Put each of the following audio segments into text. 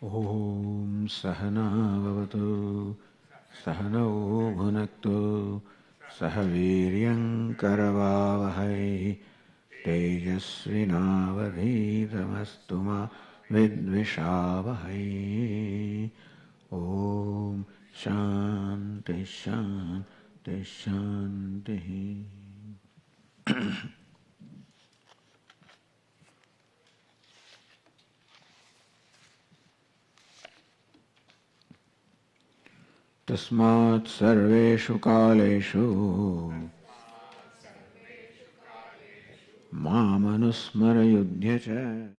Om Sahana Vavatu Sahanau Bhunaktu Sahaviryam Karavavahai Tejasvinavadhitamastu ma Vidvishavahai. Om Shanti Shanti Shanti. Tasmat sarveshu kaleshu mamanusmara yudhyacha.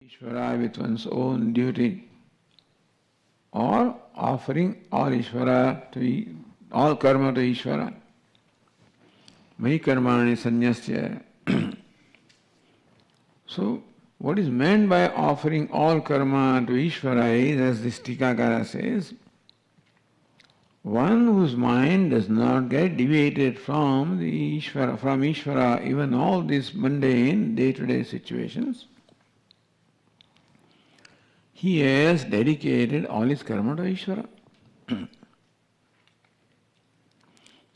Ishvara with one's own duty, or offering all Ishvara to all karma to Ishvara. Mai karmani sanyasya. So, what is meant by offering all karma to Ishvara is, as this Tikakara says, one whose mind does not get deviated from Ishvara, even all these mundane day-to-day situations. He has dedicated all his karma to Ishvara.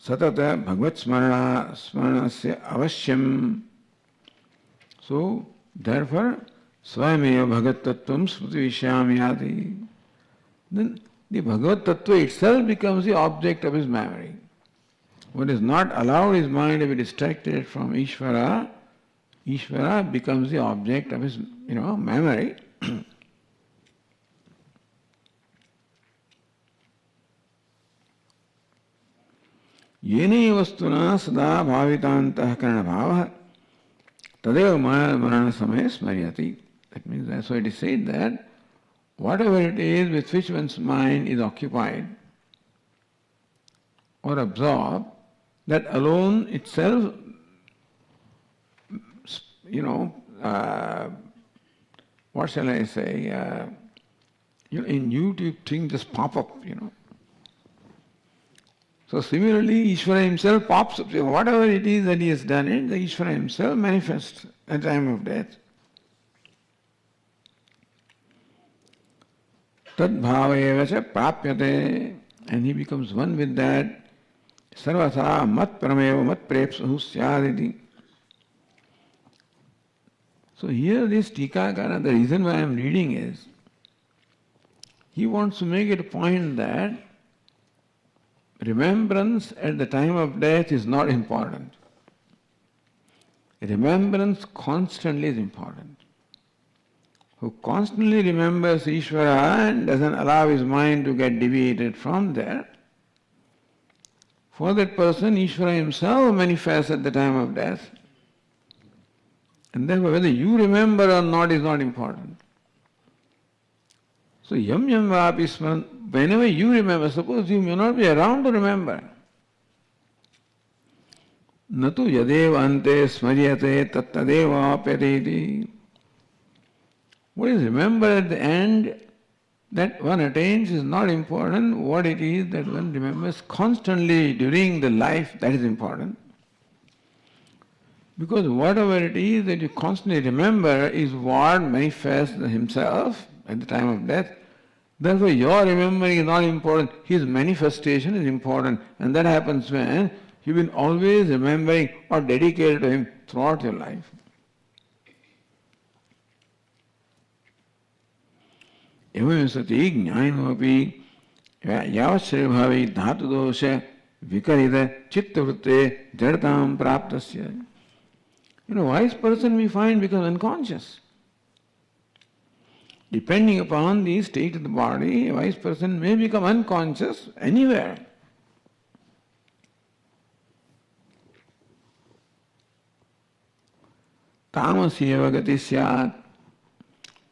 Satata bhagavad smaranasya avashyam. So, therefore, svayameva bhagavad tattvam smriti vishyamyati. Then the Bhagavad Tattva itself becomes the object of his memory. What is not allowed his mind to be distracted from Ishvara, Ishvara becomes the object of his memory. Yene vastuna sada bhavitantah karana bhava tadeva marana samaya smaryati. That means that's why it is said that whatever it is with which one's mind is occupied or absorbed, that alone itself, what shall I say, in YouTube things just pop up, So similarly, Ishvara himself pops up. Whatever it is that he has done it, the Ishvara himself manifests at the time of death. Tad bhava eva cha prapyate, and he becomes one with that. Sarvatha mat parameva mat prepsahu syaditi. So here this Tikakara, the reason why I am reading is, he wants to make it a point that remembrance at the time of death is not important. Remembrance constantly is important. Who constantly remembers Ishvara and doesn't allow his mind to get deviated from there, for that person Ishvara himself manifests at the time of death. And therefore whether you remember or not is not important. So yam yam vapi smaran, whenever you remember, suppose you may not be around to remember. Natu yadeva ante smaryate tattadeva apyateti. What is remembered at the end that one attains is not important. What it is that one remembers constantly during the life, that is important. Because whatever it is that you constantly remember is what manifests himself at the time of death. Therefore your remembering is not important, his manifestation is important. And that happens when you've been always remembering or dedicated to him throughout your life. Evam sati jnanopi yavashribhavi dhatu dosha vikarita chittavrutte jadatam praptasya. A wise person we find becomes unconscious. Depending upon the state of the body, a wise person may become unconscious anywhere. Tamasya gati syat.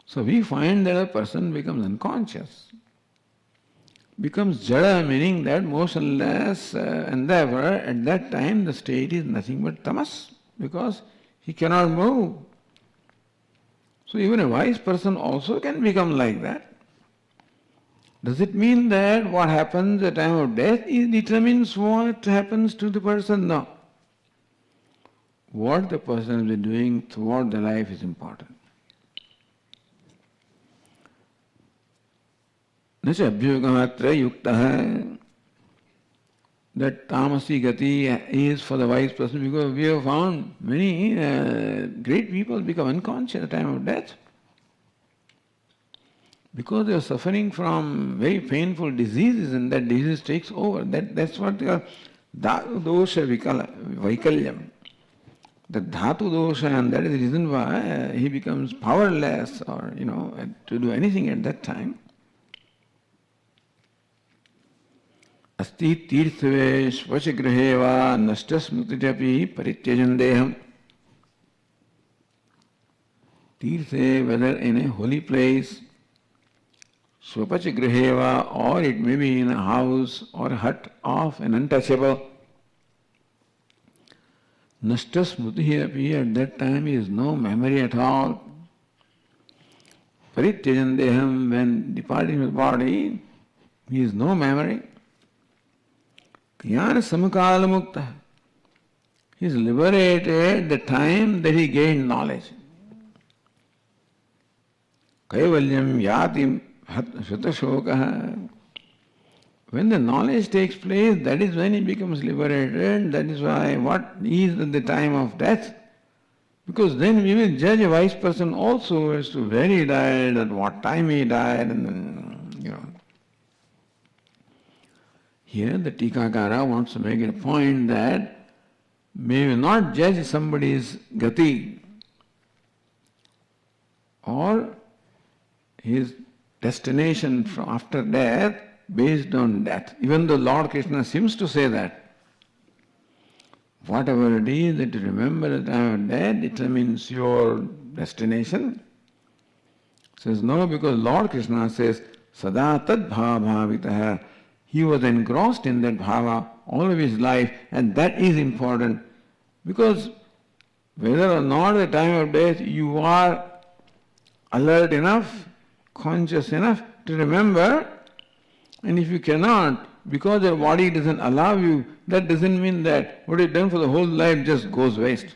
So we find that a person becomes unconscious, becomes jada, meaning that motionless endeavor. At that time the state is nothing but tamas, because he cannot move. So even a wise person also can become like that. Does it mean that what happens at the time of death determines what happens to the person? No. What the person has been doing throughout the life is important. Nacha abhyogamatra yuktaha. That tamasi gati is for the wise person, because we have found many great people become unconscious at the time of death. Because they are suffering from very painful diseases, and that disease takes over. That's what they call dhatu dosha vaikalyam. The dhatu dosha, and that is the reason why he becomes powerless or, to do anything at that time. Asti tirthve svachagrihe va nashtasmrutijapi parityajam deham. Tirthe, whether in a holy place, svapachagrihe va, or it may be in a house or a hut of an untouchable. Nashtasmrutijapi, at that time is no memory at all. Parityajam deham, when departing his body, he is no memory. Jnana samakala mukta. He is liberated the time that he gained knowledge. Kaivalyam yatim shatashokaha. When the knowledge takes place, that is when he becomes liberated. That is why what is at the time of death. Because then we will judge a wise person also as to where he died, at what time he died, and then, Here the Tikakara wants to make it a point that may we not judge somebody's gati or his destination after death based on death. Even though Lord Krishna seems to say that. Whatever it is that you remember at the time of death determines your destination. Says no, because Lord Krishna says, Sada tad bhava bhavitaha. He was engrossed in that bhava all of his life, and that is important. Because whether or not at the time of death you are alert enough, conscious enough to remember, and if you cannot, because your body doesn't allow you, that doesn't mean that what you've done for the whole life just goes waste.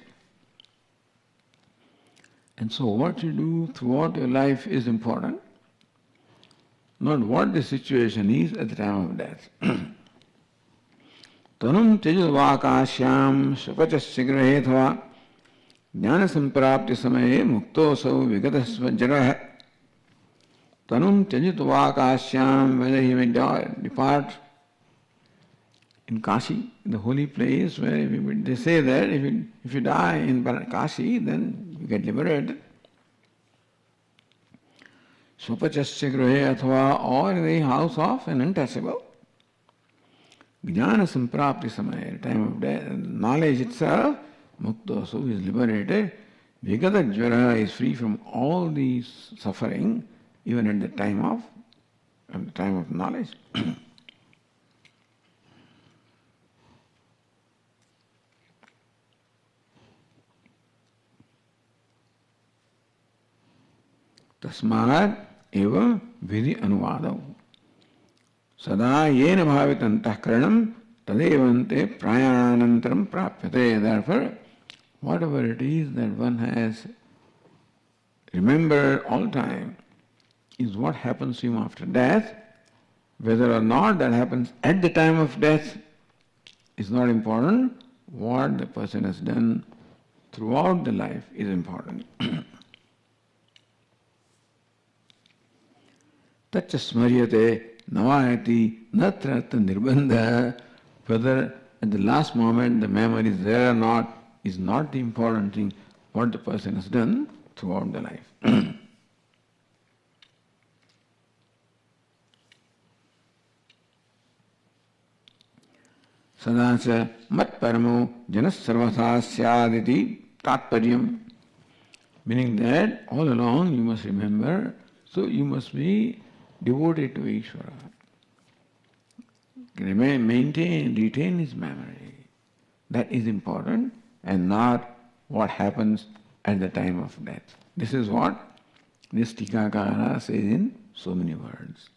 And so what you do throughout your life is important, not what the situation is at the time of death. Tanum tejavakasyam shapachasya grahethva jnana samprapti samaye muktosau vigatasvajrah. Tanum tejavakasyam, whether he may depart in Kashi, the holy place where they say that if you die in Kashi, then you get liberated. Swapachasya grahe athva, or in the house of an untouchable. Jnana samprapti samaya, at the time of death, knowledge itself, mukta, so is liberated. Vigata jvara is free from all these suffering, even at the time of knowledge. Tasmad eva vidhi anuvadav. Sada yena bhavitantah karanam tadevante prayanantaram prapyate. Therefore, whatever it is that one has remembered all time is what happens to him after death. Whether or not that happens at the time of death is not important. What the person has done throughout the life is important. Tacha smaryate navayati natrata nirbandha. Whether at the last moment the memory is there or not is not the important thing. What the person has done throughout the life. Sadacha mat paramo janas sarvatha syaditi tatparyam. Meaning that all along you must remember, so you must be devoted to Ishvara. Retain his memory. That is important, and not what happens at the time of death. This is what this Tikakara says in so many words.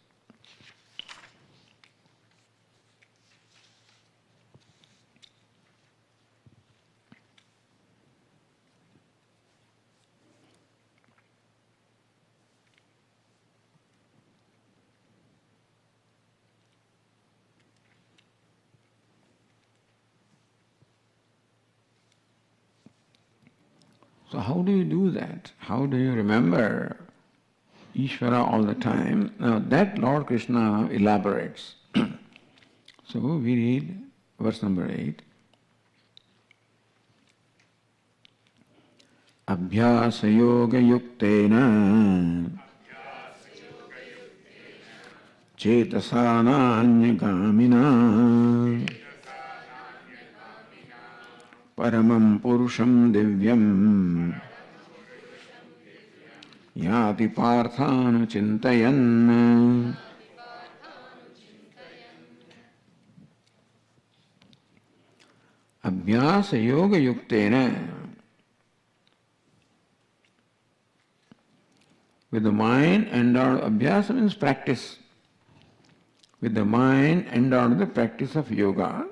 So how do you do that? How do you remember Ishvara all the time? Now that Lord Krishna elaborates. So we read verse number 8. Abhyasa yoga yuktena chetasana paramam purusham divyam yati parthanu chintayan. Abhyasa yoga yuktena. With the mind endowed, abhyasa means practice. With the mind endowed the practice of yoga.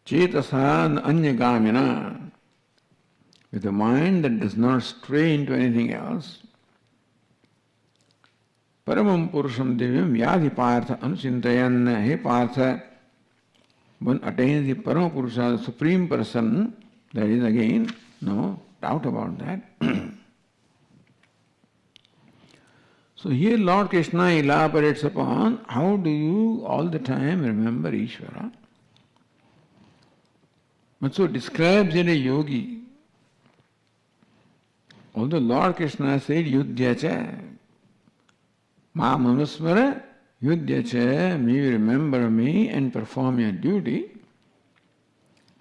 Chetasa anyagamina, with a mind that does not stray into anything else. Paramam purusham divyam vyadhi partha anuchintayan. He partha, one attains the Parama Purusha, the Supreme Person. There is again no doubt about that. So here Lord Krishna elaborates upon how do you all the time remember Ishvara. But so describes in a yogi. Although Lord Krishna said Yudhya cha, Ma manusmara Yudhya cha, may you remember me and perform your duty.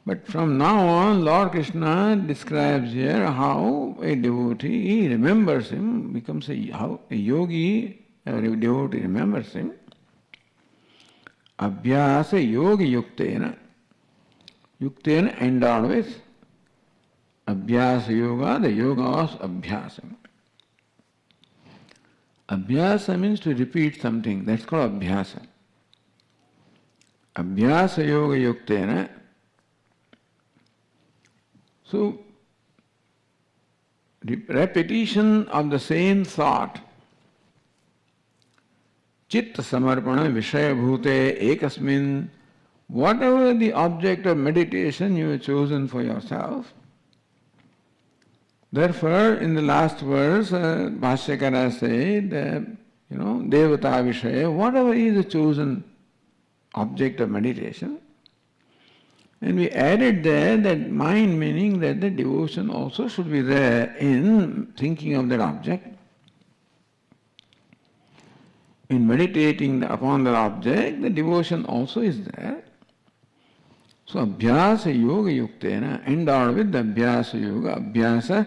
But from now on Lord Krishna describes here how a devotee remembers him, becomes how a yogi, a devotee remembers him. Abhyasa yogi yuktena. Yuktena endowed with Abhyasa yoga, the yoga of Abhyasa. Abhyasa means to repeat something, that's called Abhyasa. Abhyasa yoga yuktena. So, repetition of the same thought, chitta samarpana vishaya bhute ekasmin, whatever the object of meditation you have chosen for yourself. Therefore, in the last verse, Bhashyakara said, Devata Vishaya, whatever is the chosen object of meditation. And we added there that mind, meaning that the devotion also should be there in thinking of that object. In meditating upon that object, the devotion also is there. So abhyasa yoga yuktena, endowed with the abhyasa yoga, abhyasa,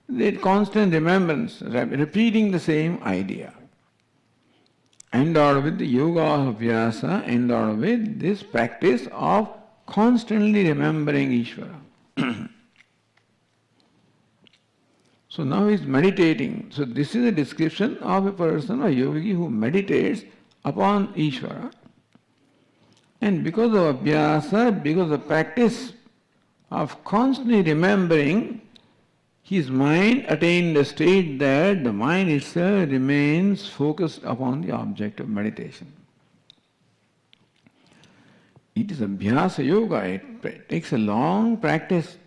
the constant remembrance, repeating the same idea. Endowed with the yoga of abhyasa, endowed with this practice of constantly remembering Ishvara. So now he is meditating. So this is a description of a person, a yogi who meditates upon Ishvara. And because of abhyasa, because of practice of constantly remembering, his mind attained a state that the mind itself remains focused upon the object of meditation. It is abhyasa yoga. It takes a long practice.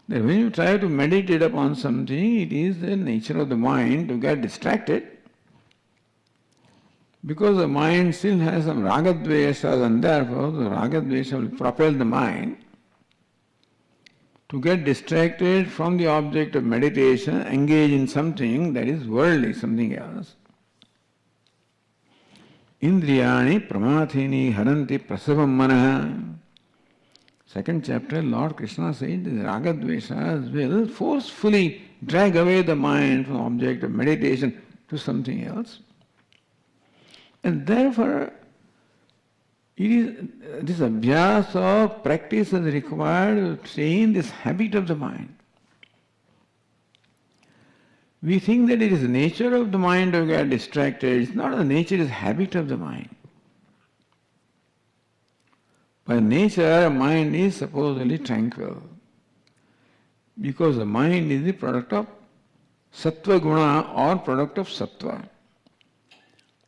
That when you try to meditate upon something, it is the nature of the mind to get distracted. Because the mind still has some ragadveshas, and therefore the ragadvesha will propel the mind to get distracted from the object of meditation, engage in something that is worldly, something else. Indriyani pramathini haranti prasavam manaha. Second chapter, Lord Krishna said the ragadveshas will forcefully drag away the mind from the object of meditation to something else. And therefore, it is this abhyasa of practice is required to train this habit of the mind. We think that it is the nature of the mind to get distracted. It's not the nature, it is habit of the mind. By nature, mind is supposedly tranquil. Because the mind is the product of sattva guna or product of sattva.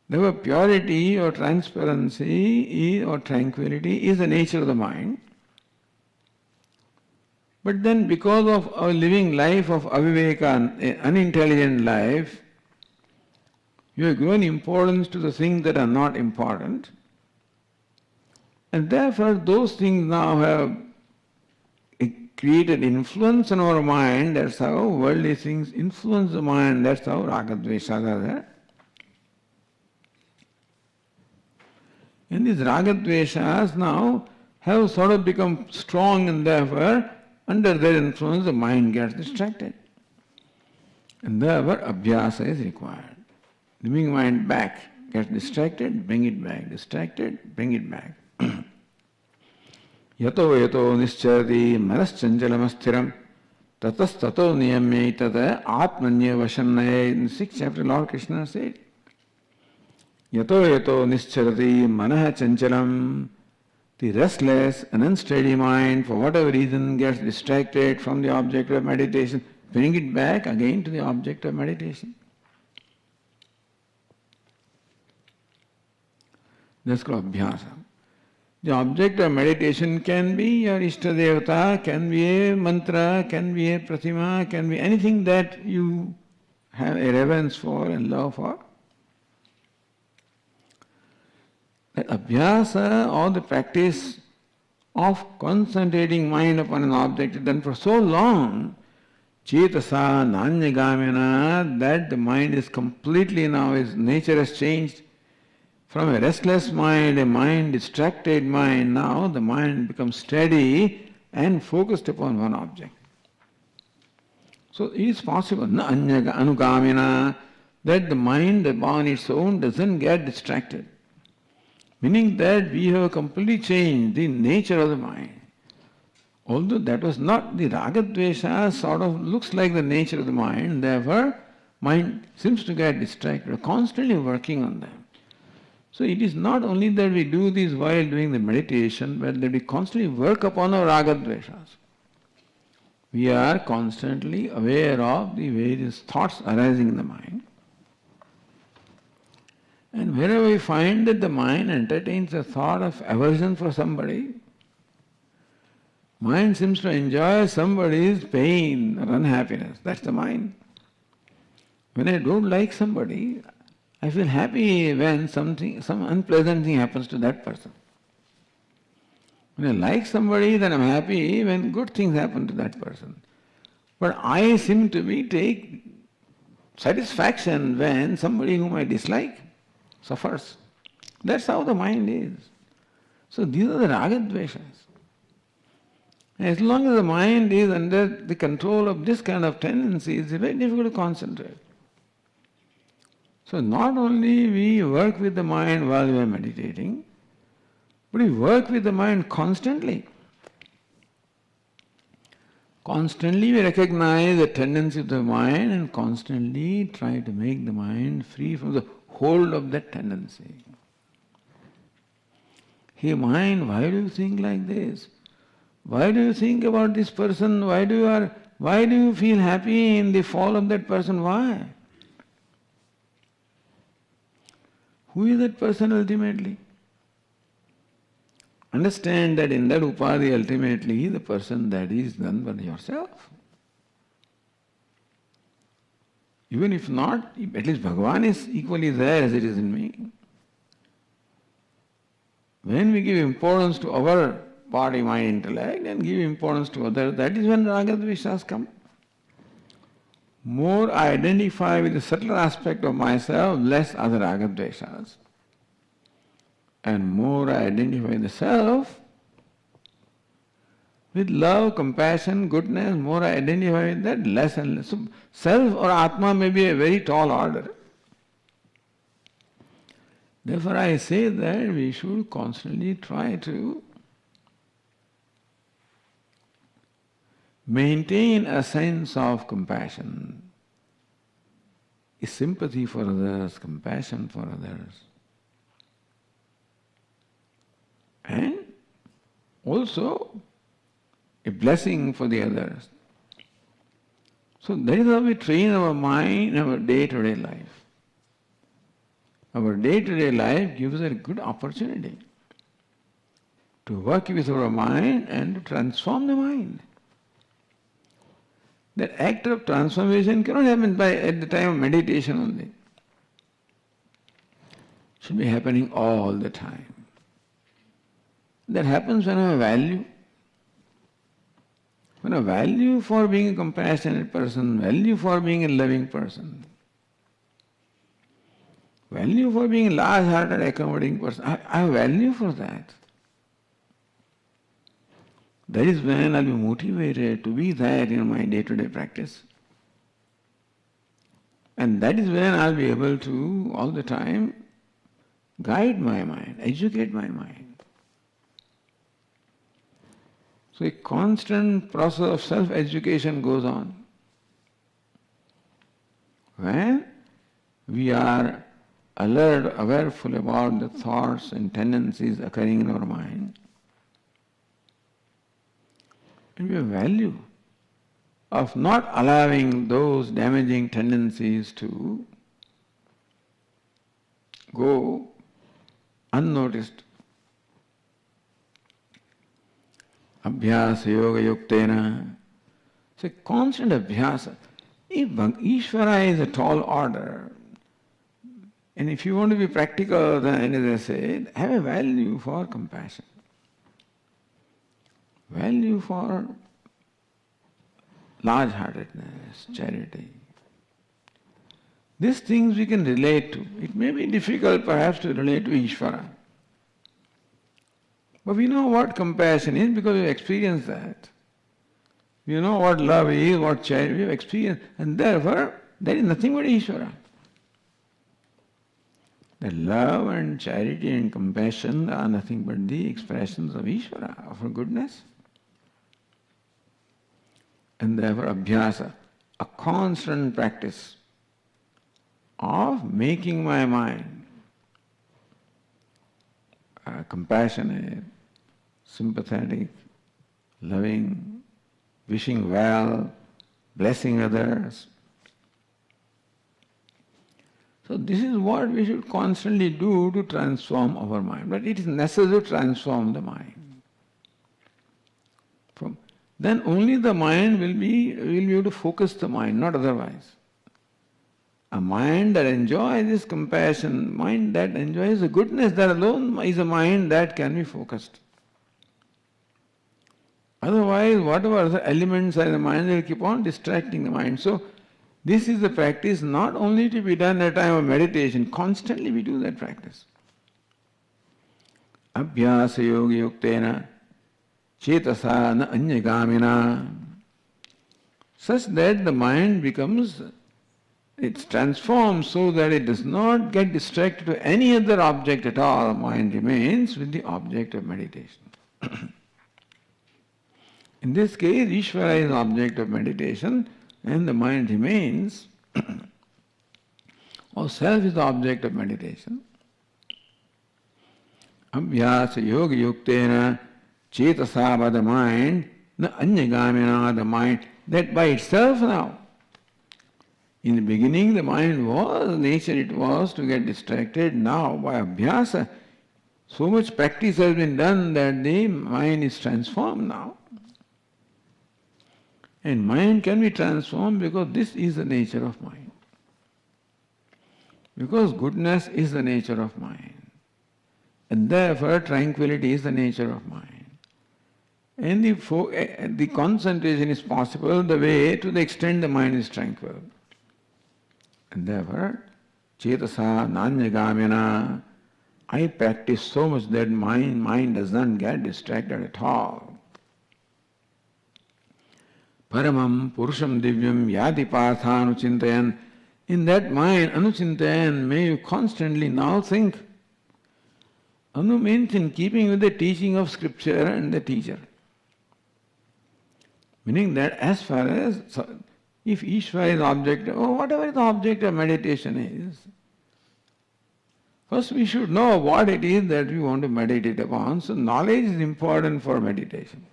Therefore, purity or transparency or tranquility is the nature of the mind. But then because of our living life of aviveka, an unintelligent life, you have given importance to the things that are not important. And therefore those things now have created influence on our mind. That's how worldly things influence the mind. That's how ragadveshas are there. And these ragadveshas now have sort of become strong, and therefore under their influence the mind gets distracted. And therefore abhyasa is required. Bring mind back, gets distracted, bring it back, distracted, bring it back. Yato yato nischarati manaschanchalamasthiram tatastato niyamye tata atmanya vashannaye. In the 6th chapter Lord Krishna said, Yato yato nischarati manaha chanchalam. The restless and unsteady mind, for whatever reason, gets distracted from the object of meditation. Bring it back again to the object of meditation. That's called abhyasa. The object of meditation can be your Ishtadevata, can be a mantra, can be a pratima, can be anything that you have a reverence for and love for. That abhyasa or the practice of concentrating mind upon an object is done for so long, chetasa nanyagamena, that the mind is completely now, its nature has changed. From a restless mind, a mind, distracted mind, now the mind becomes steady and focused upon one object. So it is possible, na anugamena, that the mind upon its own doesn't get distracted. Meaning that we have completely changed the nature of the mind. Although that was not the ragadvesha, sort of looks like the nature of the mind, therefore mind seems to get distracted, constantly working on them. So it is not only that we do this while doing the meditation, but that we constantly work upon our ragadveshas. We are constantly aware of the various thoughts arising in the mind. And wherever we find that the mind entertains a thought of aversion for somebody, mind seems to enjoy somebody's pain or unhappiness. That's the mind. When I don't like somebody, I feel happy when some unpleasant thing happens to that person. When I like somebody, then I'm happy when good things happen to that person. But I seem to take satisfaction when somebody whom I dislike suffers. That's how the mind is. So these are the ragadveshas. As long as the mind is under the control of this kind of tendencies, it's very difficult to concentrate. So not only we work with the mind while we are meditating, but we work with the mind constantly. Constantly we recognize the tendency of the mind and constantly try to make the mind free from the hold of that tendency. Hey mind, why do you think like this? Why do you think about this person? Why do you feel happy in the fall of that person? Why? Who is that person ultimately? Understand that in that upadhi ultimately the person that is none but yourself. Even if not, at least Bhagavan is equally there as it is in me. When we give importance to our body, mind, intellect and give importance to others, that is when ragadveshas come. More I identify with the subtler aspect of myself, less other ragadveshas. And more I identify the self with love, compassion, goodness, more I identify with that, less and less. So self or Atma may be a very tall order. Therefore I say that we should constantly try to maintain a sense of compassion, a sympathy for others, compassion for others. And also a blessing for the others. So that is how we train our mind in our day-to-day life. Our day-to-day life gives us a good opportunity to work with our mind and to transform the mind. That act of transformation cannot happen at the time of meditation only. It should be happening all the time. That happens when I have value. When I value for being a compassionate person, value for being a loving person, value for being a large-hearted, accommodating person, I have value for that. That is when I'll be motivated to be there in my day-to-day practice. And that is when I'll be able to, all the time, guide my mind, educate my mind. So a constant process of self-education goes on. When we are alert, awareful about the thoughts and tendencies occurring in our mind, and we have value of not allowing those damaging tendencies to go unnoticed. Abhyasa yoga yuktena. It's a constant abhyasa. If Ishvara is a tall order, and if you want to be practical, then as I said, have a value for compassion. Value for large-heartedness, charity. These things we can relate to. It may be difficult perhaps to relate to Ishvara. But we know what compassion is because we have experienced that. We know what love is, what charity, we have experienced. And therefore, there is nothing but Ishvara. The love and charity and compassion are nothing but the expressions of Ishvara, of her goodness. And therefore, abhyasa, a constant practice of making my mind compassionate, sympathetic, loving, wishing well, blessing others. So this is what we should constantly do to transform our mind. But it is necessary to transform the mind. Then only the mind will be able to focus the mind, not otherwise. A mind that enjoys this compassion, mind that enjoys the goodness, that alone is a mind that can be focused. Otherwise, whatever other elements are in the mind will keep on distracting the mind. So, this is the practice not only to be done at a time of meditation, constantly we do that practice. Abhyasa yoga yuktena chetasa na anyagamina, such that the mind becomes, it's transformed so that it does not get distracted to any other object at all. Mind remains with the object of meditation. In this case, Ishvara is object of meditation and the mind remains, or self is the object of meditation. Abhyasa yoga yuktena chetasa, by the mind, na anyagamina, the mind, that by itself now. In the beginning the mind was, nature it was to get distracted. Now by abhyasa, so much practice has been done that the mind is transformed now. And mind can be transformed because this is the nature of mind. Because goodness is the nature of mind. And therefore tranquility is the nature of mind. And the concentration is possible the way to the extent the mind is tranquil. And therefore, chetasa nanyagamina, I practice so much that mind does not get distracted at all. Paramam purusham divyam yadi partha anuchintayan. In that mind, anuchintayan, may you constantly now think. Anu means in keeping with the teaching of scripture and the teacher. Meaning that as far as, if Ishvara is object, or whatever the object of meditation is, first we should know what it is that we want to meditate upon. So knowledge is important for meditation.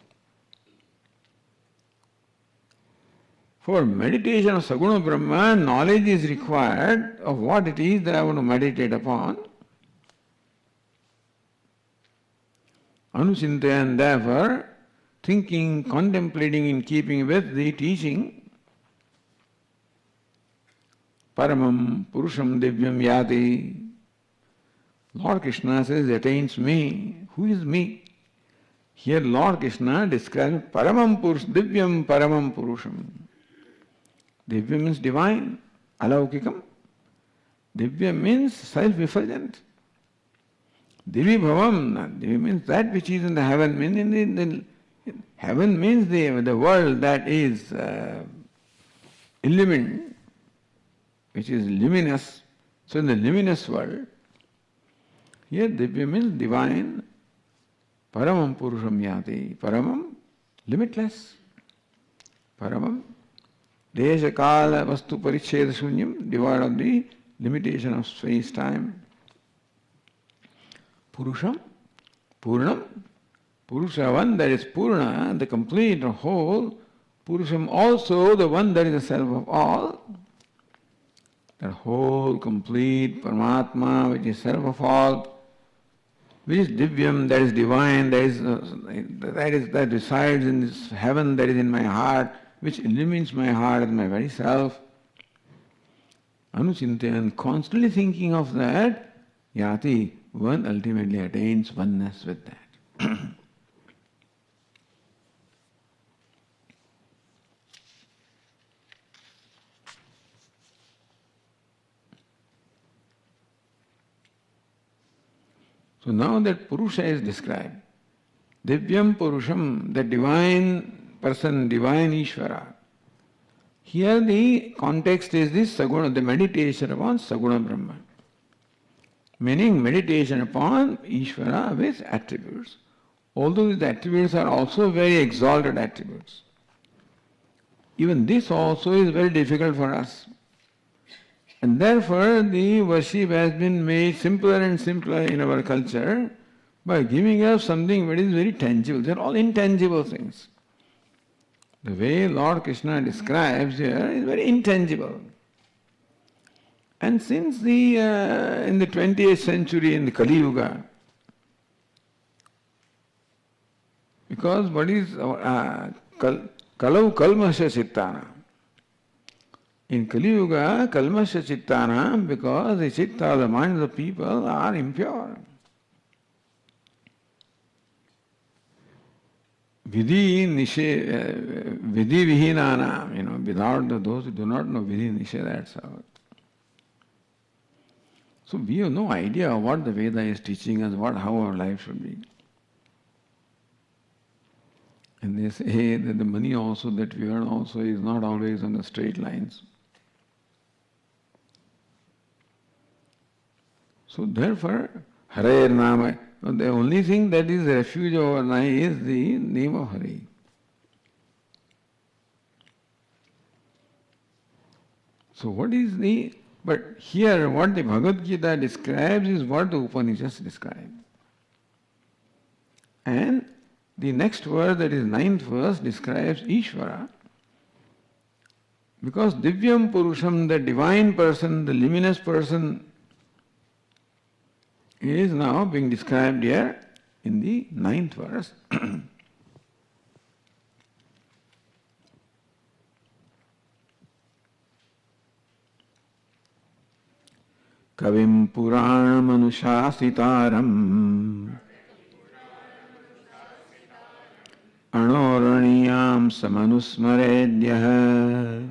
For meditation of Saguna Brahma, knowledge is required of what it is that I want to meditate upon. Anuchintayan, therefore, thinking, contemplating in keeping with the teaching, Paramam Purusham Divyam Yati. Lord Krishna says, attains me. Who is me? Here Lord Krishna describes Paramam Purusham, Divyam Paramam Purusham. Divya means divine, alaukikam. Divya means self-effulgent. Divi bhavam, Divi means that which is in the heaven. Heaven means the world that is illumined, which is luminous. So in the luminous world, here Divya means divine, Paramam Purusham Yati. Paramam, limitless. Paramam, Desha Kala Vastu Paricheda Shunyam, devoid of the limitation of space time. Purusham, Purnam, Purusha, one that is Purna, the complete or whole. Purusham also, the one that is the self of all. That whole, complete Paramatma, which is self of all, which is Divyam, that is divine, that resides in this heaven that is in my heart, which illumines my heart as my very self. Anuchintayan, constantly thinking of that, Yati, one ultimately attains oneness with that. So now that Purusha is described, Divyam Purusham, the divine person, divine Ishvara. Here the context is this Saguna, the meditation upon Saguna Brahma. Meaning meditation upon Ishvara with attributes. Although these attributes are also very exalted attributes. Even this also is very difficult for us. And therefore the worship has been made simpler and simpler in our culture by giving us something that is very tangible. They are all intangible things. The way Lord Krishna describes here is very intangible. And since in the 20th century, in the Kali Yuga, because what is Kalau Kalmasya Chittana? In Kali Yuga, Kalmasya Chittana, because the chitta, the minds of people are impure. Vidhi Vihinana, without those who do not know Vidhi Nishe, that's how. So we have no idea what the Veda is teaching us, how our life should be. And they say that the money also that we earn also is not always on the straight lines. So therefore, Hare Nama, the only thing that is refuge over now is the name of Hari. So but here what the Bhagavad Gita describes is what the Upanishads describe. And the next verse, that is 9th verse, describes Ishvara. Because Divyam Purusham, the divine person, the luminous person, is now being described here in the 9th verse. Kavim Puranam Anushasitaram Anoraniyam Samanusmaredyah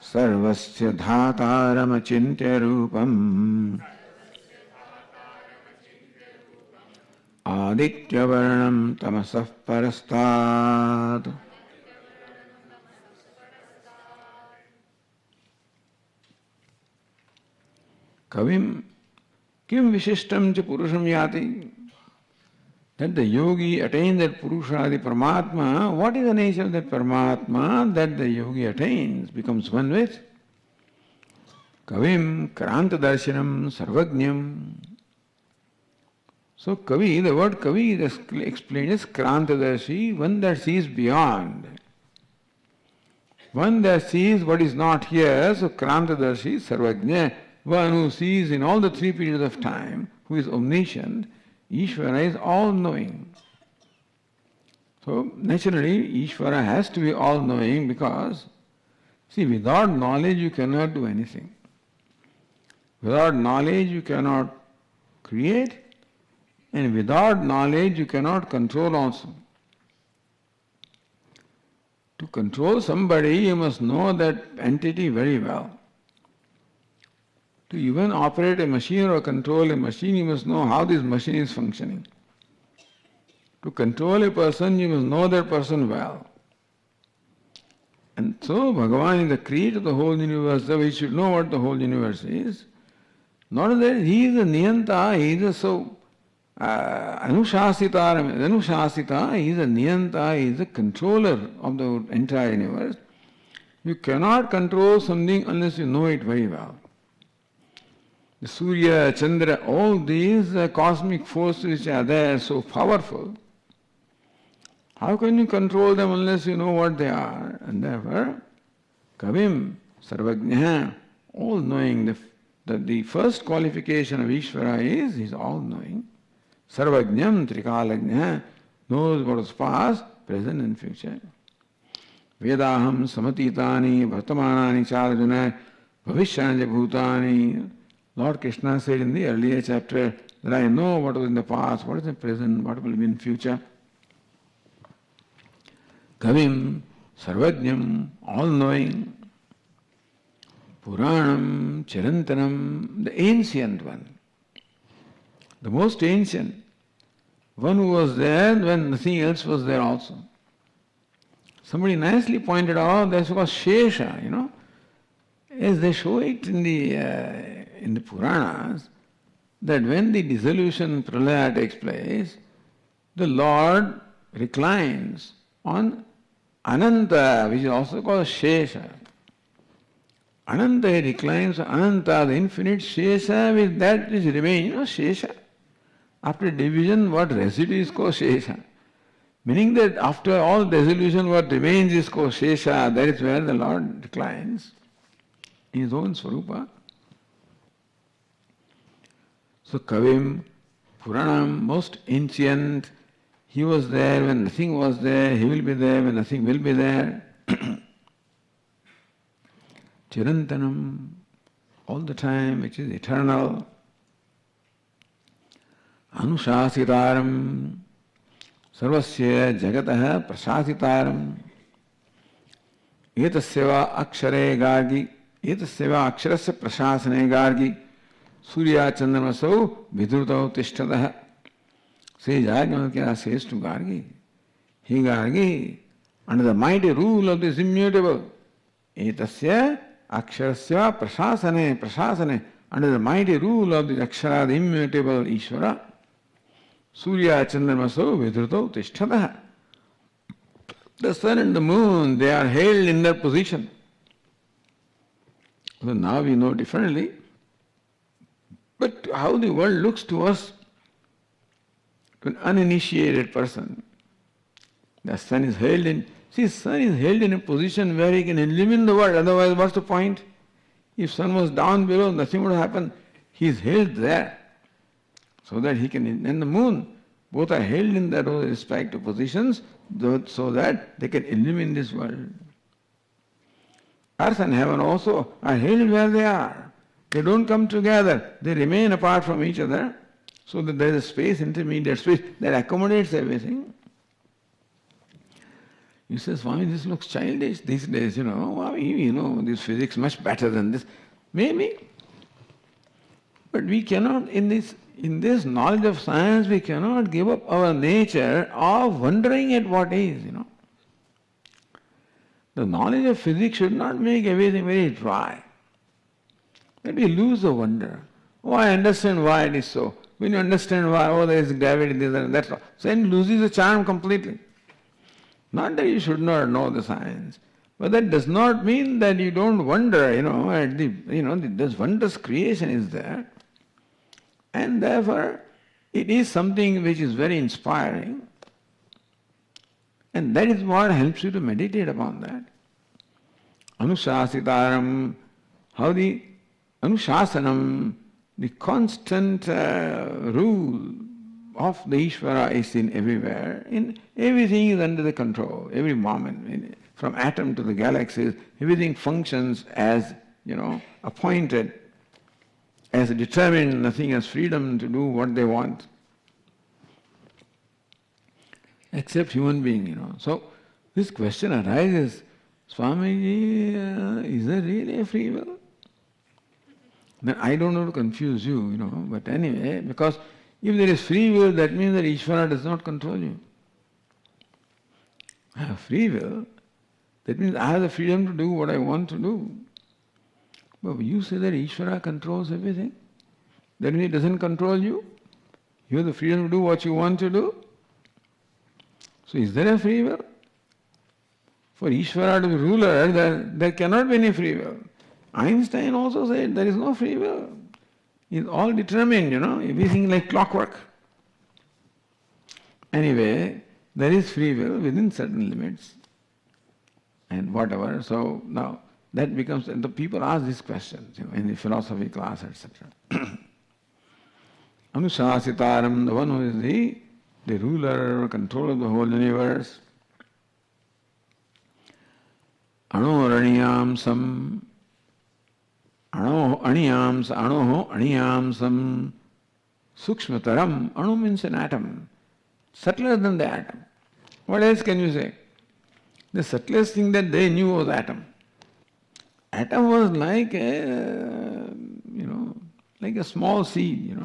Sarvasya Dhataram Achintya Rupam Aditya Varnam Tamasah Parastad. Kavim Kim Vishishtam Cha Purusham Yati. That the yogi attains that Purusha, the Paramatma. What is the nature of that Paramatma that the yogi attains, becomes one with? Kavim Kranta Darshanam Sarvajnam. So Kavi, the word Kavi is explained as Kranta Darshi, one that sees beyond. One that sees what is not here, so Kranta Darshi, Sarvajna, one who sees in all the 3 periods of time, who is omniscient. Ishvara is all-knowing. So naturally, Ishvara has to be all-knowing because, see, without knowledge you cannot do anything. Without knowledge you cannot create, and without knowledge you cannot control also. To control somebody, you must know that entity very well. To even operate a machine or control a machine, you must know how this machine is functioning. To control a person, you must know that person well. And so Bhagavan is the creator of the whole universe, so we should know what the whole universe is. Not that he is a Niyanta, he is a Anushasita, he is a Niyanta, he is a controller of the entire universe. You cannot control something unless you know it very well. The Surya, Chandra, all these cosmic forces which are there, so powerful. How can you control them unless you know what they are? And therefore, Kavim, Sarvajnah, all-knowing. The first qualification of Ishvara is he is all-knowing. Sarvajnam Trikalajnah, knows what is past, present and future. Vedaham samatitani bhartamanani chadajana bhavishyani bhutani. Lord Krishna said in the earlier chapter that I know what was in the past, what is in the present, what will be in future. Kavim, Sarvajnam, all-knowing. Puranam, Chirantanam, the ancient one. The most ancient. One who was there when nothing else was there also. Somebody nicely pointed out that was Shesha, As they show it in the Puranas, that when the dissolution pralaya takes place, the Lord reclines on Ananta, which is also called Shesha. Ananta reclines, Ananta, the infinite, Shesha, with that which remains, Shesha. After division, what residue is called Shesha. Meaning that after all dissolution, what remains is called Shesha. That is where the Lord reclines in His own Swarupa. So Kavim, Puranam, most ancient, He was there when nothing was there, He will be there when nothing will be there. Chirantanam, all the time, which is eternal. Anushasitaram, sarvasya jagataha prasasitaram. Etasyava akshare gargi, etasyava aksharasya prasasane gargi. Surya chandramasau vidrutau tishtataha. Says Yajnavalkya says to Gargi, He Gargi, under the mighty rule of this immutable, etasya aksharasya prasasane, under the mighty rule of the akshara, the immutable Ishvara, Surya chandramasau vidrutau tishtataha. The sun and the moon, they are held in their position. So now we know differently. But how the world looks to us, to an uninitiated person, the sun is held in, sun is held in a position where he can illumine the world, otherwise what's the point? If sun was down below, nothing would happen. He is held there, so that he can, and the moon, both are held in their respective positions, so that they can illumine this world. Earth and heaven also are held where they are. They don't come together, they remain apart from each other, so that there is a space, intermediate space, that accommodates everything. You say, Swami, this looks childish these days, this physics much better than this. Maybe. But we cannot, in this knowledge of science, we cannot give up our nature of wondering at what is, The knowledge of physics should not make everything very dry. That we lose the wonder. Oh, I understand why it is so. When you understand why, there is gravity, this and that's all. So it loses the charm completely. Not that you should not know the science, but that does not mean that you don't wonder, at this wondrous creation is there. And therefore, it is something which is very inspiring. And that is what helps you to meditate upon that. Anushasitaram, how the Anushasanam, the constant rule of the Ishvara is seen everywhere. Everything is under the control, every moment. From atom to the galaxies, everything functions as, appointed, as determined. Nothing has freedom to do what they want. Except human being, So this question arises, Swamiji, is there really a free will? Then I don't want to confuse you, but anyway, because if there is free will, that means that Ishvara does not control you. I have free will, that means I have the freedom to do what I want to do. But you say that Ishvara controls everything, that means it doesn't control you. You have the freedom to do what you want to do. So is there a free will? For Ishvara to be ruler, there cannot be any free will. Einstein also said there is no free will. It's all determined, everything like clockwork. Anyway, there is free will within certain limits and whatever. So now that becomes, and the people ask these questions in the philosophy class, etc. Anusasitaram, the one who is the ruler or controller of the whole universe. Anoranyam sam. Anoho aniyam sam sukshmataram. Anu means an atom. Subtler than the atom. What else can you say? The subtlest thing that they knew was atom. Atom was like a small seed,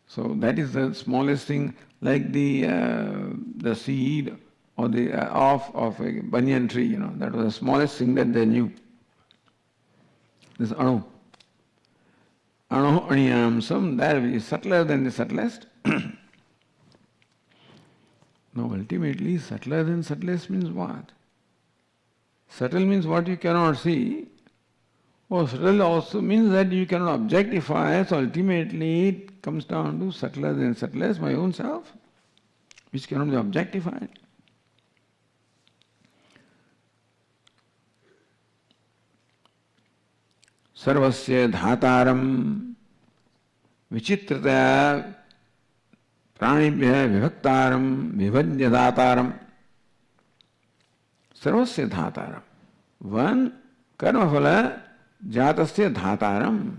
So that is the smallest thing, like the seed or the of a banyan tree, That was the smallest thing that they knew. This anu. Anu aniyam sam, that is subtler than the subtlest. Now ultimately, subtler than subtlest means what? Subtle means what you cannot see. Oh, subtle also means that you cannot objectify, so ultimately it comes down to subtler than subtlest, my own self, which cannot be objectified. Sarvasya dhataram vichitrataya pranibhya vibhaktaram vibhajya dhataram. Sarvasya dhataram. One karma phala jatasya dhataram.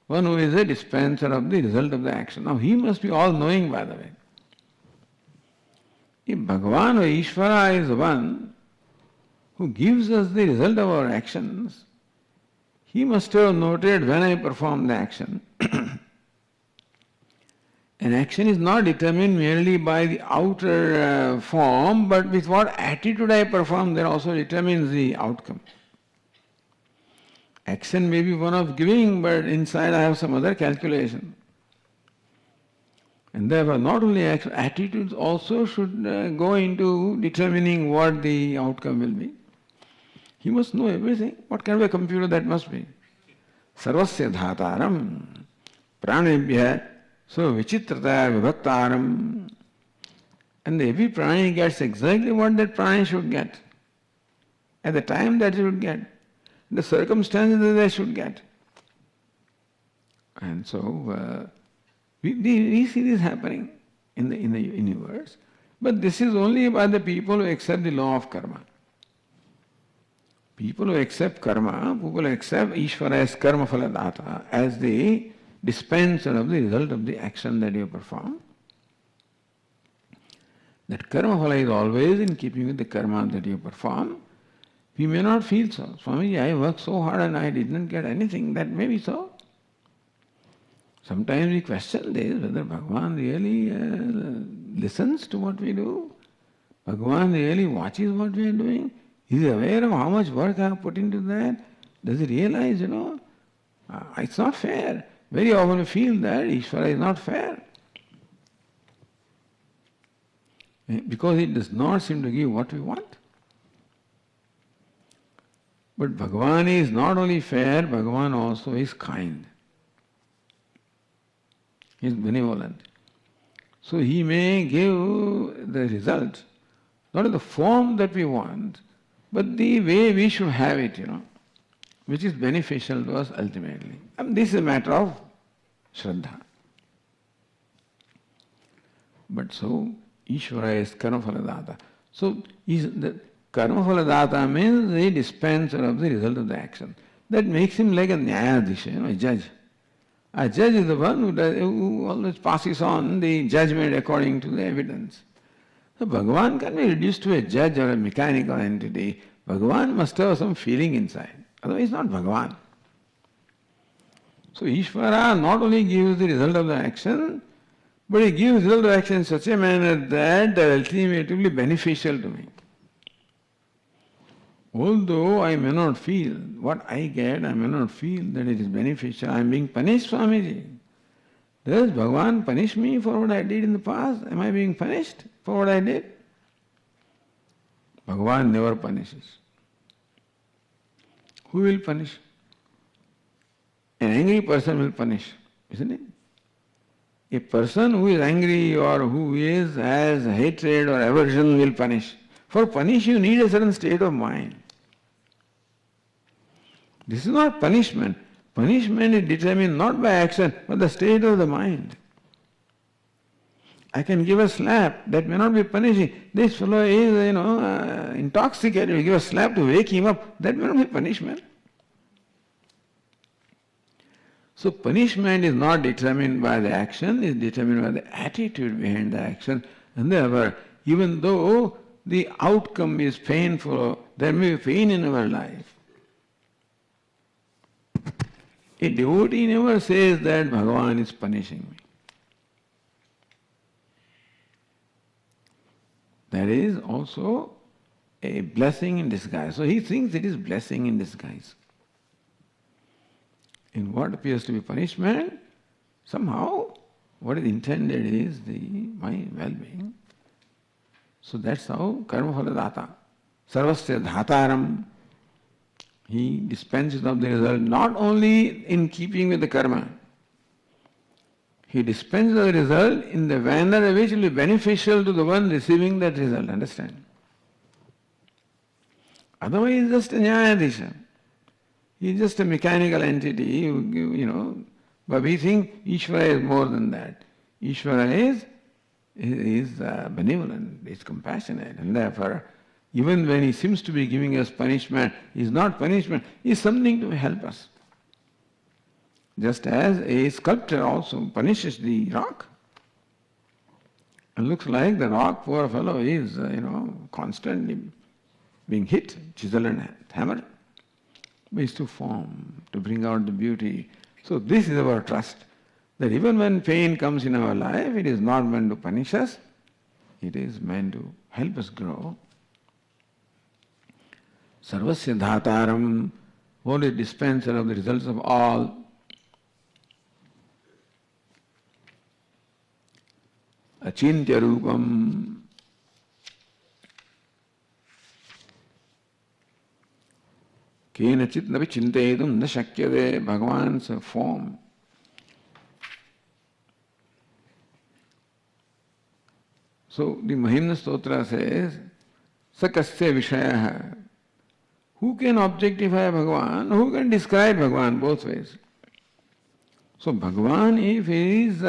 One who is a dispenser of the result of the action. Now he must be all-knowing, by the way. If Bhagavan or Ishvara is the one who gives us the result of our actions, he must have noted when I perform the action. An action is not determined merely by the outer form, but with what attitude I perform, that also determines the outcome. Action may be one of giving, but inside I have some other calculation. And therefore, not only attitudes also should go into determining what the outcome will be. He must know everything. What kind of a computer that must be? Sarvasya dhataram pranebhya so vichitrataya vibhaktaram. And every prani gets exactly what that prani should get, at the time that it should get, the circumstances that they should get. And so we see this happening in the universe, but this is only by the people who accept the law of karma. People who accept karma, people who accept Ishvara as karma phaladata, as the dispenser of the result of the action that you perform. That karma phala is always in keeping with the karma that you perform. We may not feel so. Swamiji, I worked so hard and I did not get anything. That may be so. Sometimes we question this, whether Bhagavan really listens to what we do. Bhagavan really watches what we are doing. Is he aware of how much work I have put into that? Does he realize, it's not fair. Very often we feel that Ishvara is not fair. Because it does not seem to give what we want. But Bhagavan is not only fair, Bhagavan also is kind. He is benevolent. So he may give the result, not in the form that we want, but the way we should have it, which is beneficial to us ultimately. And this is a matter of Shraddha. But so, Ishvara is karma phaladata. So, the karma phaladata means the dispenser of the result of the action. That makes him like a nyayadhisha, a judge. A judge is the one who always passes on the judgment according to the evidence. So Bhagavan can be reduced to a judge or a mechanical entity. Bhagavan must have some feeling inside. Otherwise, not Bhagavan. So Ishvara not only gives the result of the action, but he gives the result of the action in such a manner that they are ultimately beneficial to me. Although I may not feel what I get, I may not feel that it is beneficial. I am being punished, Swamiji. Does Bhagavan punish me for what I did in the past? Am I being punished for what I did? Bhagavan never punishes. Who will punish? An angry person will punish, isn't it? A person who is angry or who has hatred or aversion will punish. For punish you need a certain state of mind. This is not punishment. Punishment is determined not by action, but the state of the mind. I can give a slap, that may not be punishing. This fellow is, intoxicated. You give a slap to wake him up, that may not be punishment. So punishment is not determined by the action, it is determined by the attitude behind the action. And therefore, even though the outcome is painful, there may be pain in our life. A devotee never says that Bhagavan is punishing me. That is also a blessing in disguise. So he thinks it is blessing in disguise. In what appears to be punishment, somehow what is intended is my well-being. So that's how karma phaladata. Sarvasya dhataram He dispenses of the result not only in keeping with the karma, he dispenses the result in the manner which will be beneficial to the one receiving that result, understand? Otherwise, he's just a Nyayadisha. He's just a mechanical entity, but we think Ishvara is more than that. Ishvara is benevolent, is compassionate, and therefore, even when he seems to be giving us punishment, he's not punishment, he's something to help us. Just as a sculptor also punishes the rock. It looks like the rock, poor fellow, is, constantly being hit, chisel and hammer. But it's to form, to bring out the beauty. So this is our trust, that even when pain comes in our life, it is not meant to punish us, it is meant to help us grow. Sarvasya dhataram, what is dispenser of the results of all. Achintya rupam, kenachit napi chintayetum na shakyade, Bhagavan's form. So the Mahimna Stotra says, Sakasya Vishaya. Who can objectify Bhagavan? Who can describe Bhagavan? Both ways. So Bhagavan, if he is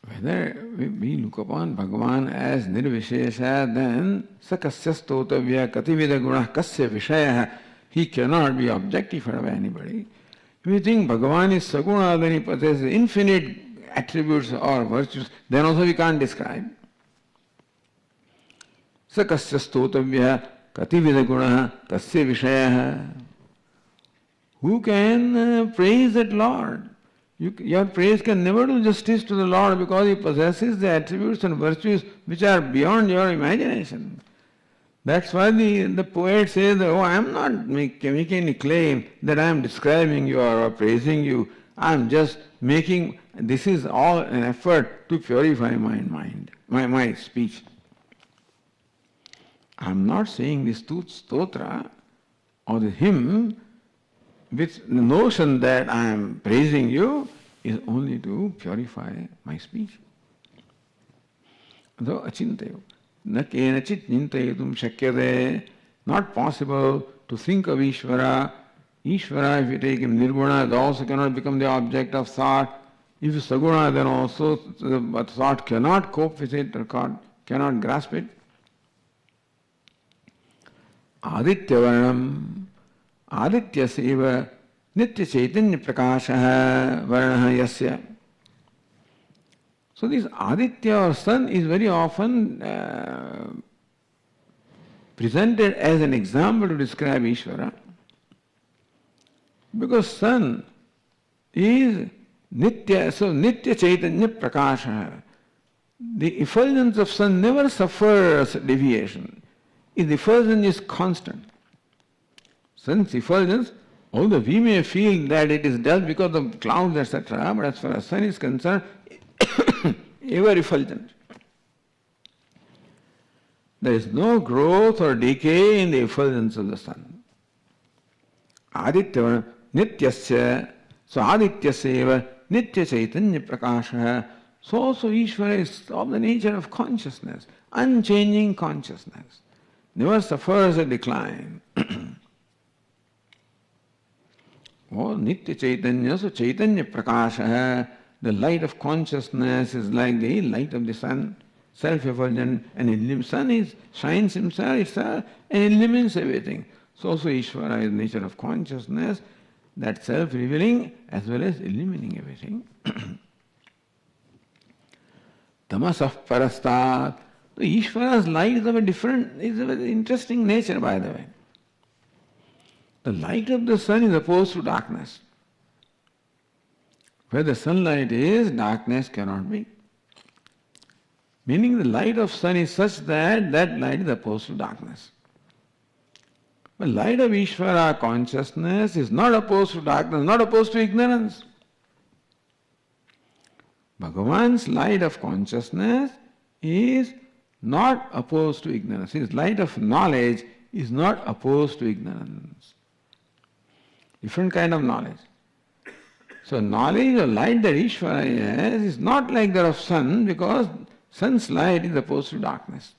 whether we look upon Bhagavan as nirvishesha, then sakasya stotavya kativida gunah kasya vishaya, he cannot be objectified by anybody. If you think Bhagavan is saguna, then he possesses infinite attributes or virtues, then also we can't describe. Sakasya stotavya kativida gunah kasya vishaya. Who can praise that Lord? Your praise can never do justice to the Lord because he possesses the attributes and virtues which are beyond your imagination. That's why the poet says, I am not making any claim that I am describing you or praising you. I am just making, this is all an effort to purify my mind, my speech. I am not saying this stotra or the hymn with the notion that I am praising you is only to purify my speech. Though achintayo, na kenachit chintayetum shakyade, not possible to think of Ishvara. Ishvara, if you take him nirguna, it also cannot become the object of thought. If it's saguna, then also the thought cannot cope with it or cannot grasp it. Aditya varnam, Aditya seva nitya chaitanya prakasha varnaha yasya. So this Aditya or sun is very often presented as an example to describe Ishvara. Because sun is nitya, so nitya chaitanya prakasha. The effulgence of sun never suffers deviation. Its effulgence is constant. Sun's effulgence, although we may feel that it is dull because of clouds, etc., but as far as sun is concerned, ever effulgent. There is no growth or decay in the effulgence of the sun. Aditya nityasya, so adityasya eva nitya chaitanya prakasha. So also Ishvara is of the nature of consciousness, unchanging consciousness, never suffers a decline. Oh, Nitya Chaitanya, so Chaitanya Prakasha, the light of consciousness is like the light of the sun, self-effulgent, and sun shines itself and illumines everything. So also Ishvara is the nature of consciousness, that self-revealing as well as illumining everything. Tamasah parastat. So Ishvara's light is of a very interesting nature, by the way. The light of the sun is opposed to darkness. Where the sunlight is, darkness cannot be. Meaning the light of sun is such that that light is opposed to darkness. But light of Ishvara consciousness is not opposed to darkness, not opposed to ignorance. Bhagavan's light of consciousness is not opposed to ignorance. His light of knowledge is not opposed to ignorance. Different kind of knowledge. So knowledge or light that Ishvara has is not like that of sun, because sun's light is opposed to darkness.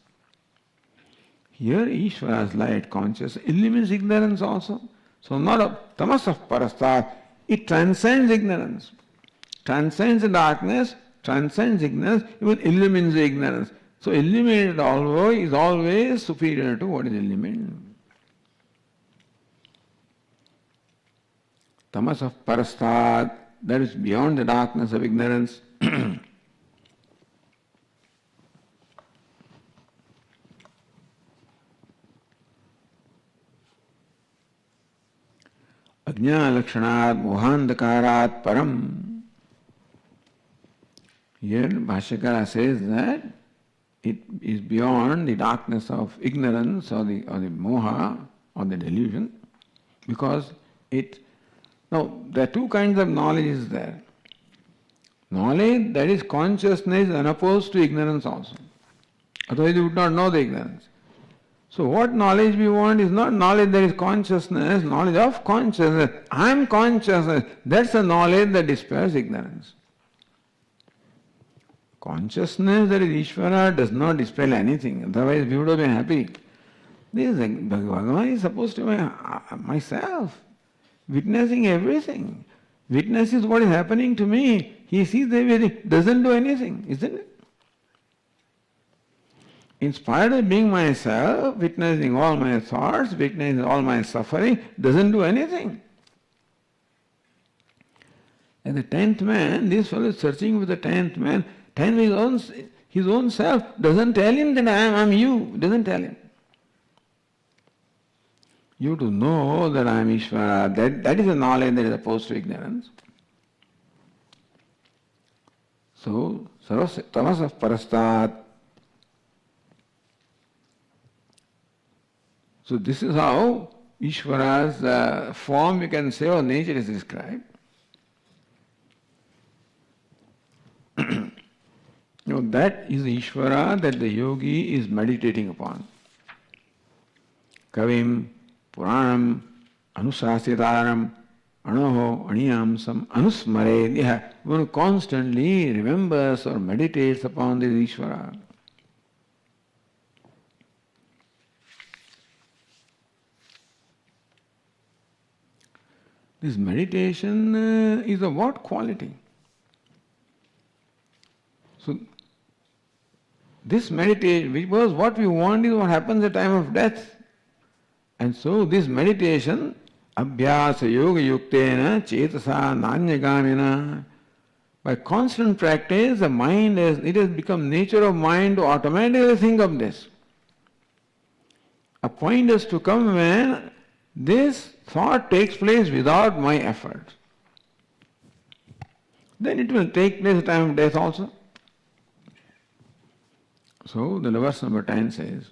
Here Ishvara's light, conscious, eliminates ignorance also. So not a tamas of parastat, it transcends ignorance. Transcends the darkness, transcends ignorance, even illumines the ignorance. So illuminated is always superior to what is illuminated. Tamas of parastat, that is beyond the darkness of ignorance. Ajna lakshanat mohandakarat param. Here Bhashyakara says that it is beyond the darkness of ignorance or the moha or the delusion, because now there are two kinds of knowledge is there. Knowledge that is consciousness is unopposed to ignorance also. Otherwise you would not know the ignorance. So what knowledge we want is not knowledge that is consciousness, knowledge of consciousness. I am consciousness. That's the knowledge that dispels ignorance. Consciousness that is Ishvara does not dispel anything. Otherwise we would have been happy. This Bhagavan is supposed to be myself, witnessing everything. Witnesses what is happening to me. He sees everything, doesn't do anything, isn't it? In spite of being myself, witnessing all my thoughts, witnessing all my suffering, doesn't do anything. And the 10th man, this fellow is searching for the 10th man. His own self doesn't tell him that I am you, doesn't tell him. You to know that I am Ishvara, that is a knowledge that is opposed to ignorance. So, tamas of parastat. So this is how Ishvara's form, you can say, or nature is described. That is the Ishvara that the yogi is meditating upon. Kavim, Puranam, Anusasitaram, Anoho, Aniyamsam, Anusmared. One who constantly remembers or meditates upon this Ishvara. This meditation is of what quality? So, this meditation, because what we want is what happens at the time of death. And so this meditation, abhyasa yoga yuktena cetasa nanyagamina, by constant practice, the mind it has become nature of mind to automatically think of this. A point has to come when this thought takes place without my effort. Then it will take place at the time of death also. So the verse number 10 says,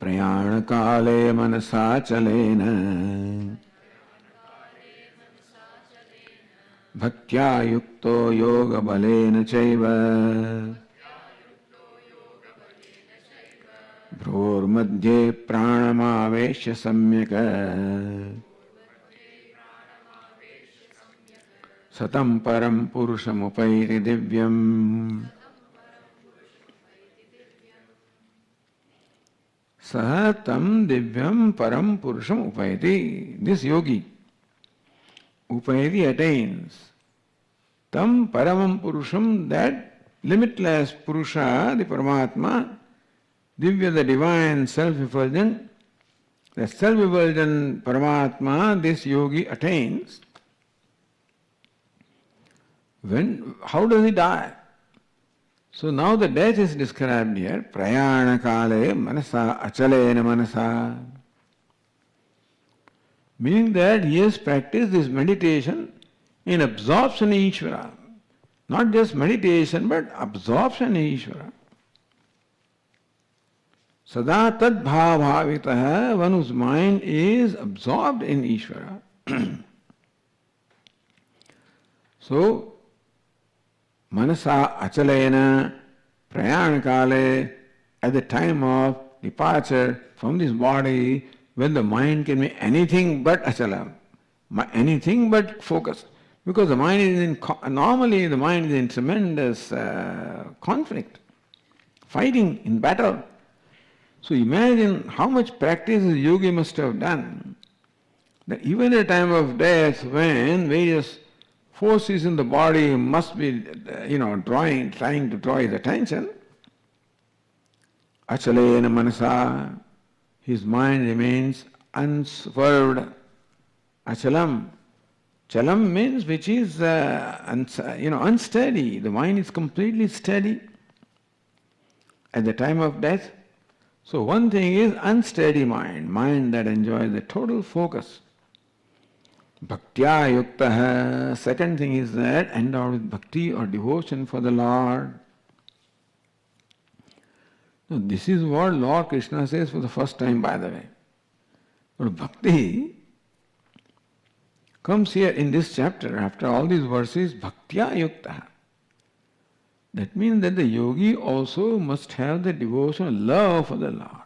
Prayana kale manasa chalena bhaktya yukto yoga balena chaiva bhror madhye pranamavesya samyaka satam param purusham upaiti divyam sahatam divyam param purusham upaiti. This yogi, upaiti attains tam paramam purusham, that limitless Purusha, the Paramatma, Divya, the divine self-effulgent, the self-effulgent Paramatma, this yogi attains. How does he die? So now the death is described here. Prayana kale manasa achalena manasa. Meaning that he has practiced this meditation in absorption in Ishvara. Not just meditation, but absorption in Ishvara. Sada tad bhavavitaha, one whose mind is absorbed in Ishvara. So, manasa achalena prayanakale, at the time of departure from this body, when the mind can be anything but achala, anything but focused. Because the mind is normally the mind is in tremendous conflict, fighting in battle. So imagine how much practice the yogi must have done, that even at the time of death, when various forces in the body must be, trying to draw his attention, achalena manasa, his mind remains unswerved. Achalam. Chalam means which is unsteady. The mind is completely steady at the time of death. So one thing is unsteady mind that enjoys the total focus. Bhaktya yuktaha. Second thing is that endowed with bhakti or devotion for the Lord. Now this is what Lord Krishna says for the first time, by the way. But bhakti comes here in this chapter, after all these verses, bhaktya yukta. That means that the yogi also must have the devotion, love for the Lord.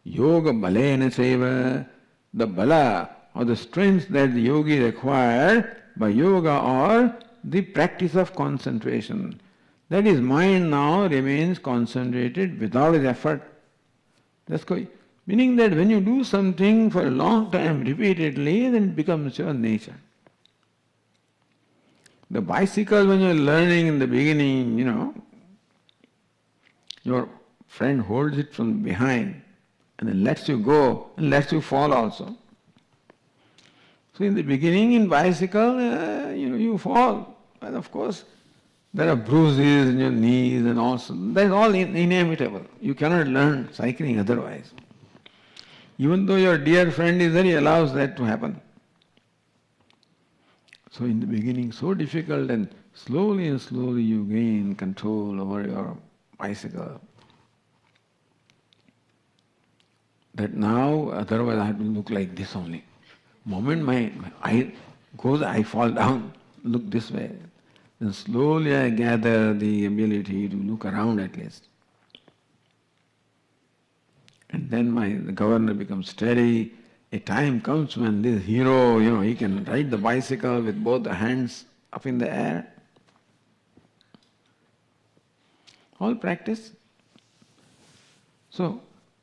Yoga balena seva, the bala or the strength that the yogi acquired by yoga or the practice of concentration. That his mind now remains concentrated without his effort. That's good. Meaning that when you do something for a long time repeatedly, then it becomes your nature. The bicycle, when you're learning in the beginning, your friend holds it from behind and then lets you go and lets you fall also. So in the beginning in bicycle, you fall. And of course, there are bruises in your knees and also, that's all inevitable. You cannot learn cycling otherwise. Even though your dear friend is there, he allows that to happen. So in the beginning, so difficult, and slowly you gain control over your bicycle. That now, otherwise I have to look like this only. Moment my eye goes, I fall down, look this way. Then slowly I gather the ability to look around at least. And then the governor becomes steady. A time comes when this hero, he can ride the bicycle with both the hands up in the air. All practice. So,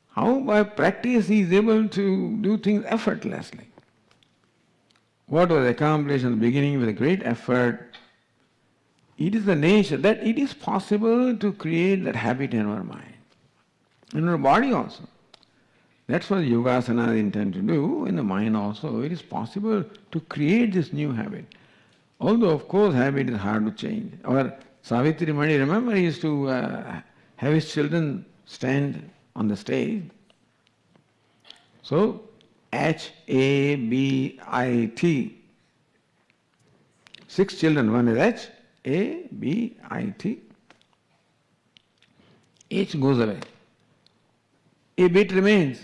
how by practice he is able to do things effortlessly? What was accomplished in the beginning with a great effort, it is the nature that it is possible to create that habit in our mind, in our body also. That's what yogasana intend to do in the mind also. It is possible to create this new habit. Although of course habit is hard to change. Our Savitri Mani, remember, he used to have his children stand on the stage. So H-A-B-I-T. 6 children, one is H-A-B-I-T. H goes away. A bit remains.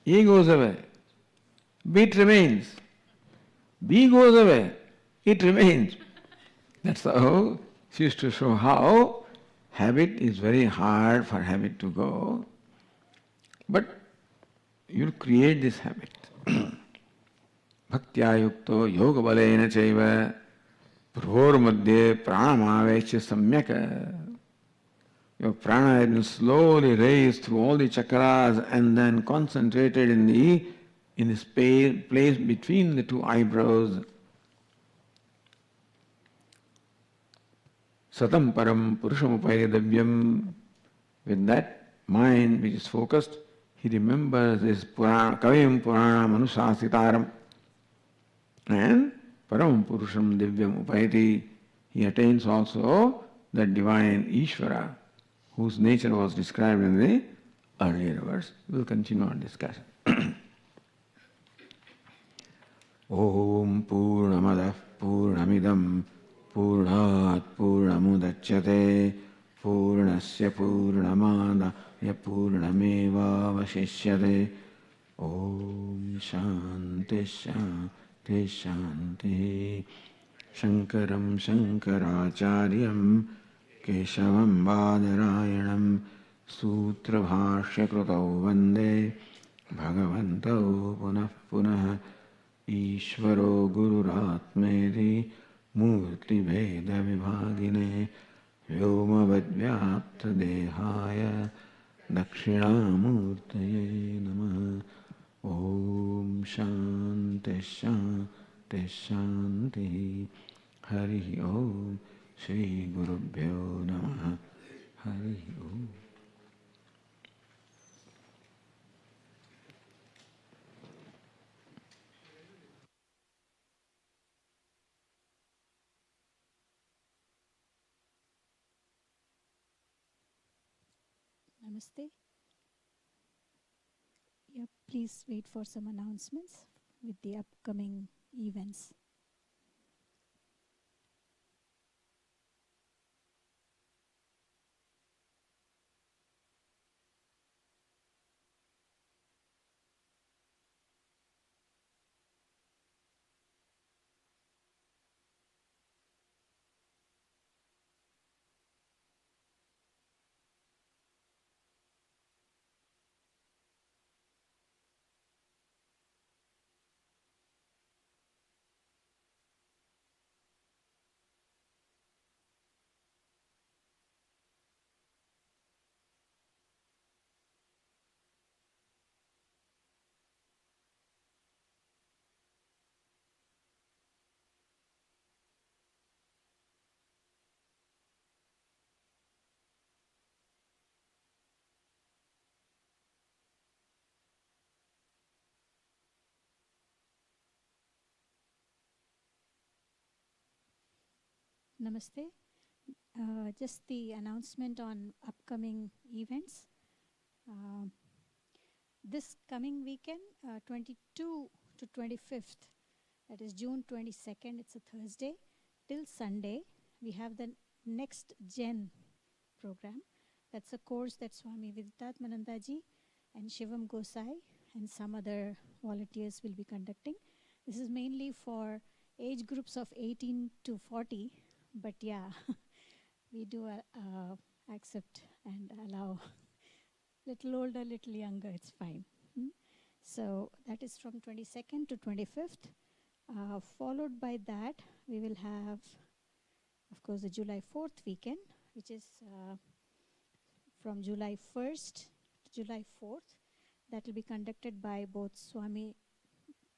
A goes away. Bit remains. B goes away. It remains. That's how she used to show how habit is very hard for habit to go. But you create this habit. Bhaktya yukto yoga balena chaiva prabhor madhye pranamavesya samyaka. Your prana has been slowly raised through all the chakras and then concentrated in the place between the two eyebrows. Satam param purusham upayadavyam. With that mind which is focused, he remembers this kavim purana manusasitaram. And param purusham divyam upayati. He attains also the divine Ishvara, whose nature was described in the earlier verse. We will continue our discussion. Om Purnamadah Purnamidam Purnat Purnamudachyate Purnasya Purnamadaya Purnameva Vashishyate. Om Shanti Shanti Shanti. Shankaram Shankaracharyam Keshavam Badarayanam Sutra Bhashya Krutau Vande Bhagavantau Punah Punah Ishvaro Gururatmedi Murti Veda Vibhagine Vyoma Vadvyapta Dehaya Dakshinamurtaye Namah. Om Shanti Shanti Shanti. Hari Om. Shri Gurubhyo Namaha. Hari Om. Namaste. Yeah, please wait for some announcements with the upcoming events. Namaste. Just the announcement on upcoming events. This coming weekend, 22 to 25th, that is June 22nd, it's a Thursday, till Sunday, we have the Next Gen program. That's a course that Swami Viditatmananda and Shivam Gosai and some other volunteers will be conducting. This is mainly for age groups of 18 to 40, but yeah, we do accept and allow little older, little younger, it's fine. So that is from 22nd to 25th. Followed by that, we will have, of course, the July 4th weekend, which is from July 1st to July 4th. That will be conducted by both Swami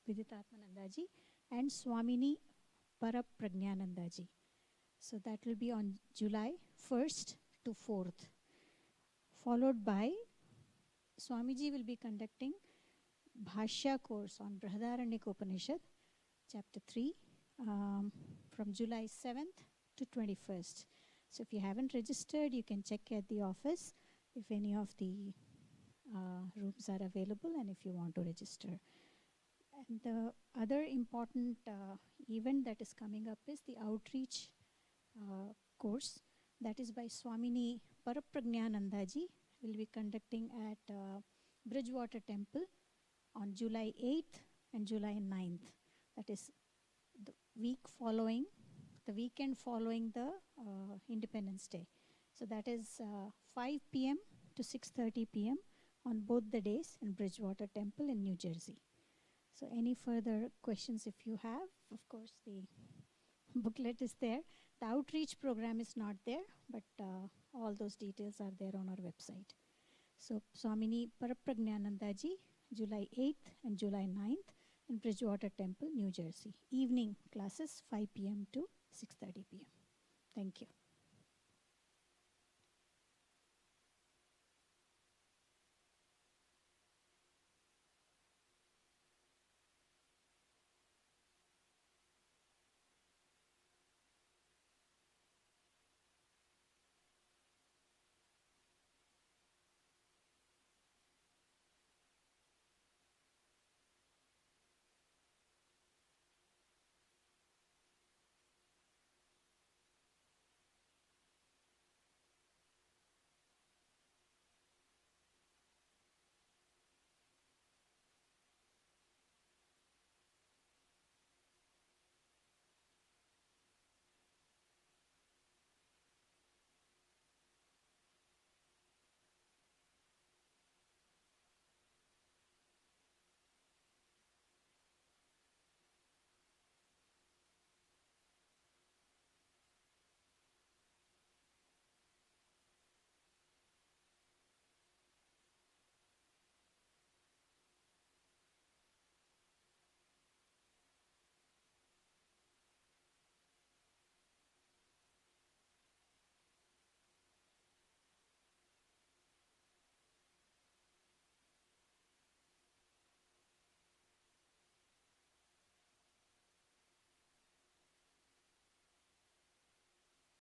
Viditatmananda and Swamini Parapragnananda. So that will be on July 1st to 4th. Followed by Swamiji will be conducting Bhashya course on Brihadaranyaka Upanishad, chapter 3, from July 7th to 21st. So if you haven't registered, you can check at the office if any of the rooms are available and if you want to register. And the other important event that is coming up is the outreach course that is by Swamini Parapragnanandaji, will be conducting at Bridgewater Temple on July 8th and July 9th. That is the weekend following the Independence Day. So that is 5 p.m. to 6:30 p.m. on both the days in Bridgewater Temple in New Jersey. So any further questions if you have, of course the booklet is there. The outreach program is not there, but all those details are there on our website. So Swamini Parapragnanandaji, July 8th and July 9th in Bridgewater Temple, New Jersey. Evening classes 5 p.m. to 6:30 p.m. Thank you.